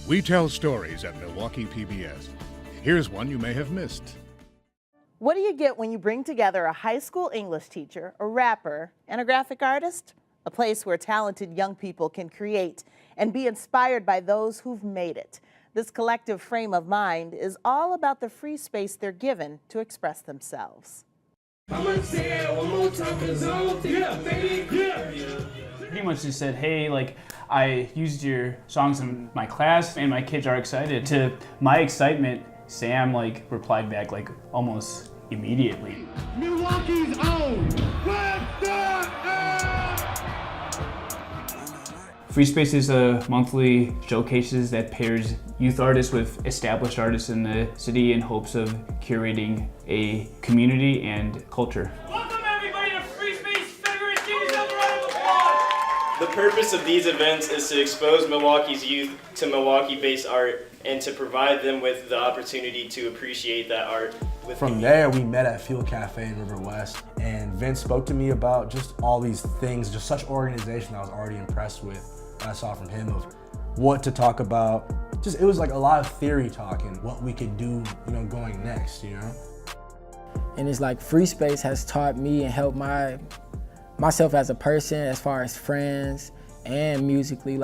We tell stories at Milwaukee PBS. Here's one you may have missed. What do you get when you bring together a high school English teacher, a rapper, and a graphic artist? A place where talented young people can create and be inspired by those who've made it. This collective frame of mind is all about the free space they're given to express themselves. Pretty much just said, hey, like, I used your songs in my class and my kids are excited. To my excitement, Sam replied back almost immediately. Milwaukee's own. Freespace is a monthly showcases that pairs youth artists with established artists in the city in hopes of curating a community and culture. Welcome everybody to Freespace February. Give yourself a round of applause. The purpose of these events is to expose Milwaukee's youth to Milwaukee-based art and to provide them with the opportunity to appreciate that art. From there, we met at Fuel Cafe in River West, and Vince spoke to me about just all these things, just such organization I was already impressed with. I saw from him of what to talk about. Just it was like a lot of theory talk and what we could do, going next, And it's like Freespace has taught me and helped myself as a person, as far as friends and musically,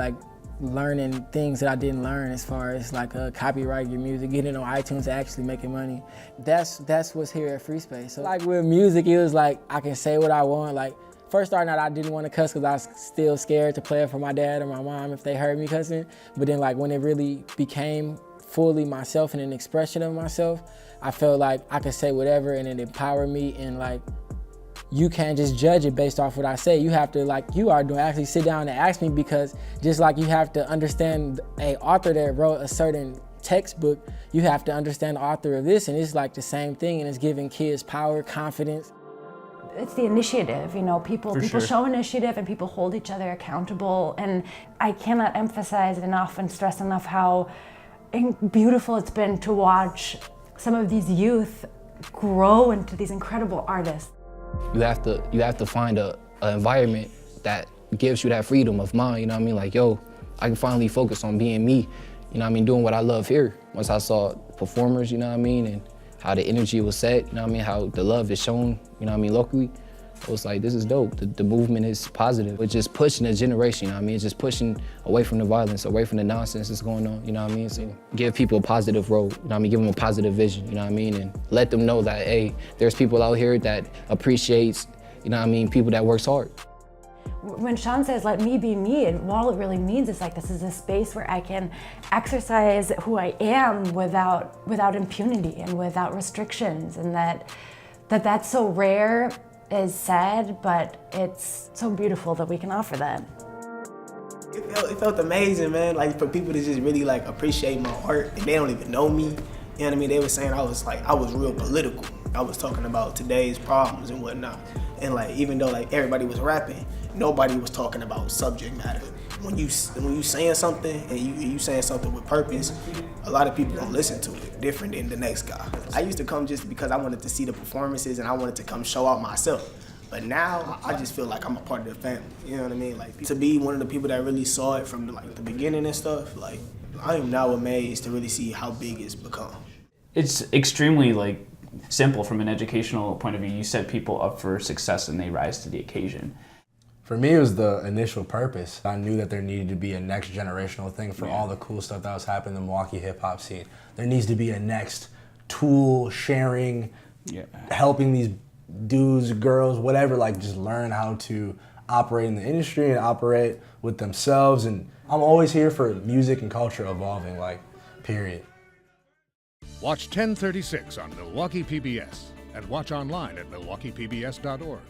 learning things that I didn't learn as far as copyright your music, getting on iTunes, actually making money. That's what's here at Freespace. So with music, it was I can say what I want. First starting out, I didn't want to cuss because I was still scared to play it for my dad or my mom if they heard me cussing. But then when it really became fully myself and an expression of myself, I felt like I could say whatever and it empowered me, and you can't just judge it based off what I say. You have to, you are doing, actually sit down and ask me, because just like you have to understand a author that wrote a certain textbook, you have to understand the author of this, and it's the same thing, and it's giving kids power, confidence. It's the initiative, people show initiative and people hold each other accountable, and I cannot emphasize enough and stress enough how beautiful it's been to watch some of these youth grow into these incredible artists. You have to find an environment that gives you that freedom of mind, yo, I can finally focus on being me, doing what I love here. Once I saw performers, and how the energy was set, how the love is shown, locally. I was like, this is dope. The movement is positive. It's just pushing a generation, It's just pushing away from the violence, away from the nonsense that's going on, So give people a positive role, Give them a positive vision, And let them know that, hey, there's people out here that appreciates, people that works hard. When Sean says, let me be me, and all it really means is this is a space where I can exercise who I am without impunity and without restrictions, and that's so rare is sad, but it's so beautiful that we can offer that. It felt amazing, man, for people to just really appreciate my art, and they don't even know me, They were saying I was real political. I was talking about today's problems and whatnot. And even though everybody was rapping, nobody was talking about subject matter. When you saying something and you saying something with purpose, a lot of people don't listen to it, different than the next guy. I used to come just because I wanted to see the performances and I wanted to come show out myself. But now I just feel like I'm a part of the family. You know what I mean? To be one of the people that really saw it from the beginning and stuff, I am now amazed to really see how big it's become. It's extremely simple from an educational point of view. You set people up for success and they rise to the occasion. For me, it was the initial purpose. I knew that there needed to be a next generational thing for all the cool stuff that was happening in the Milwaukee hip hop scene. There needs to be a next tool sharing, helping these dudes, girls, whatever, just learn how to operate in the industry and operate with themselves. And I'm always here for music and culture evolving, period. Watch 1036 on Milwaukee PBS and watch online at milwaukeepbs.org.